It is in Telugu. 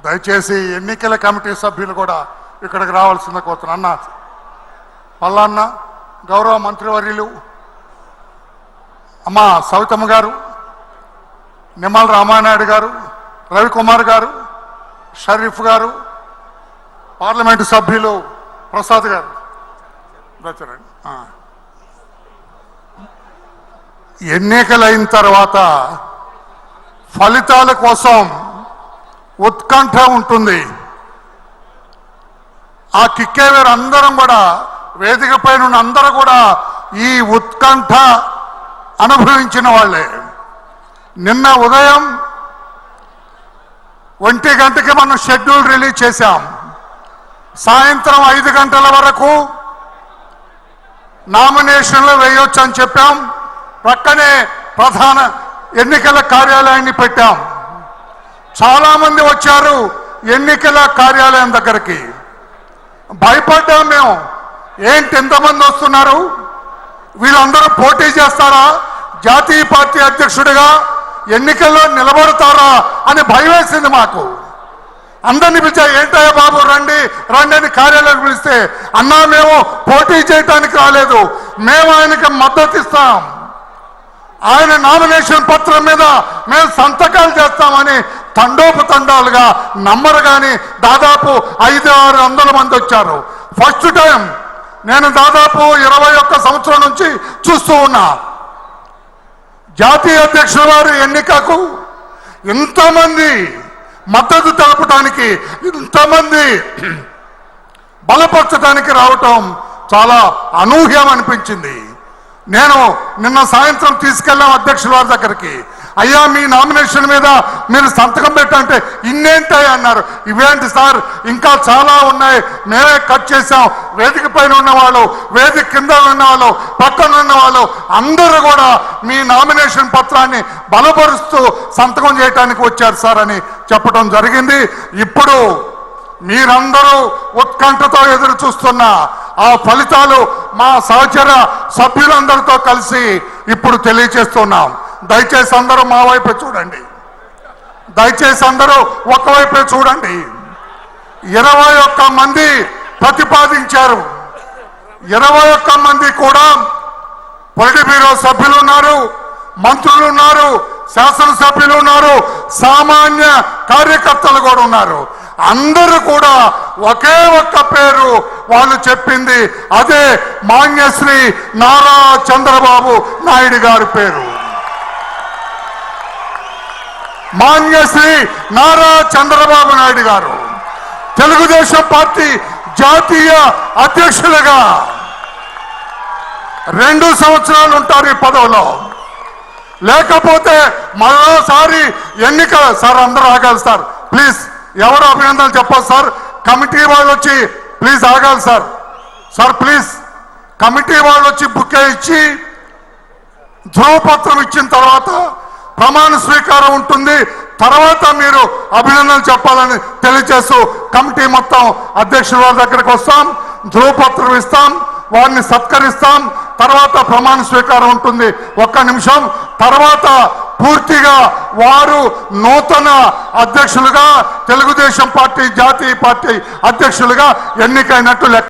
దయచేసి ఎన్నికల కమిటీ సభ్యులు కూడా ఇక్కడికి రావాల్సిందే కోరుతున్నా. అన్న పల్లాన్న, గౌరవ మంత్రివర్యులు అమ్మ సవితమ్మ గారు, నిమ్మల రామానాయుడు గారు, రవికుమార్ గారు, షరీఫ్ గారు, పార్లమెంటు సభ్యులు ప్రసాద్ గారు, ఎన్నికలైన తర్వాత ఫలితాల కోసం ఉత్కంఠ ఉంటుంది. ఆ కిక్కేవారు అందరం కూడా, వేదిక పైన ఉన్న అందరూ కూడా ఈ ఉత్కంఠ అనుభవించిన వాళ్ళే. నిన్న ఉదయం 1 గంటకి మనం షెడ్యూల్ రిలీజ్ చేశాం. సాయంత్రం 5 గంటల వరకు నామినేషన్లు వేయొచ్చు అని చెప్పాం. ప్రక్కనే ప్రధాన ఎన్నికల కార్యాలయాన్ని పెట్టాం. చాలామంది వచ్చారు ఎన్నికల కార్యాలయం దగ్గరికి. భయపడ్డాం మేము, ఏంటి ఎంతమంది వస్తున్నారు, వీళ్ళందరూ పోటీ చేస్తారా, జాతీయ పార్టీ అధ్యక్షుడిగా ఎన్నికల్లో నిలబడతారా అని భయం వేసింది మాకు. అందరిని పిలిచా, ఏంటయ్యా బాబు రండి రండి అని కార్యాలయం పిలిస్తే, అన్నా మేము పోటీ చేయడానికి రాలేదు, మేము ఆయనకి మద్దతు ఇస్తాం, ఆయన నామినేషన్ పత్రం మీద మేము సంతకాలు చేస్తామని తండోపతండాలుగా నమ్మరు. కానీ దాదాపు 500-600 మంది వచ్చారు. ఫస్ట్ టైం నేను దాదాపు 21 సంవత్సరం నుంచి చూస్తూ ఉన్నా జాతీయ అధ్యక్షుల వారి ఎన్నికకు ఇంతమంది మద్దతు తెలపడానికి, ఇంతమంది బలపరచడానికి రావటం చాలా అనూహ్యం అనిపించింది. నేను నిన్న సాయంత్రం తీసుకెళ్ళాం అధ్యక్షుల వారి దగ్గరికి. అయ్యా మీ నామినేషన్ మీద మీరు సంతకం పెట్టంటే ఇన్నేంటాయి అన్నారు. ఇవేంటి సార్, ఇంకా చాలా ఉన్నాయి, మేమే కట్ చేసాం. వేదిక పైన ఉన్నవాళ్ళు, వేదిక కింద ఉన్నవాళ్ళు, పక్కన ఉన్నవాళ్ళు అందరూ కూడా మీ నామినేషన్ పత్రాన్ని బలపరుస్తూ సంతకం చేయడానికి వచ్చారు సార్ అని చెప్పడం జరిగింది. ఇప్పుడు మీరందరూ ఉత్కంఠతో ఎదురు చూస్తున్న ఆ ఫలితాలు మా సహచర సభ్యులందరితో కలిసి ఇప్పుడు తెలియజేస్తున్నాం. దయచేసి అందరూ మా వైపే చూడండి, దయచేసి అందరూ ఒకవైపే చూడండి. 21 మంది ప్రతిపాదించారు. 21 మంది కూడా పొలిట్ బ్యూరో సభ్యులు ఉన్నారు, మంత్రులు ఉన్నారు, శాసనసభ్యులు ఉన్నారు, సామాన్య కార్యకర్తలు కూడా ఉన్నారు. అందరూ కూడా ఒకే ఒక్క పేరు వాళ్ళు చెప్పింది, అదే మాన్యశ్రీ నారా చంద్రబాబు నాయుడు గారి పేరు. మాన్యశ్రీ నారా చంద్రబాబు నాయుడు గారు తెలుగుదేశం పార్టీ జాతీయ అధ్యక్షులుగా 2 సంవత్సరాలు ఉంటారు ఈ పదవిలో. లేకపోతే మరోసారి ఎన్నిక. సార్ అందరూ ఆగాలి సార్, ప్లీజ్. ఎవరు అభినందనలు చెప్పాలి సార్, కమిటీ వాళ్ళు వచ్చి ప్లీజ్ ఆగాలి సార్. సార్ ప్లీజ్, కమిటీ వాళ్ళు వచ్చి బుకే ఇచ్చి ధ్రువపత్రం ఇచ్చిన తర్వాత ప్రమాణ స్వీకారం ఉంటుంది. తర్వాత మీరు అభినందనలు చెప్పాలని తెలియజేస్తూ కమిటీ మొత్తం అధ్యక్షుల వారి దగ్గరకు వస్తాం, ధ్రువపత్రం ఇస్తాం, వారిని సత్కరిస్తాం. తర్వాత ప్రమాణ స్వీకారం ఉంటుంది 1 నిమిషం. తర్వాత పూర్తిగా వారు నూతన అధ్యక్షులుగా, తెలుగుదేశం పార్టీ జాతీయ పార్టీ అధ్యక్షులుగా ఎన్నికైనట్టు లెక్క.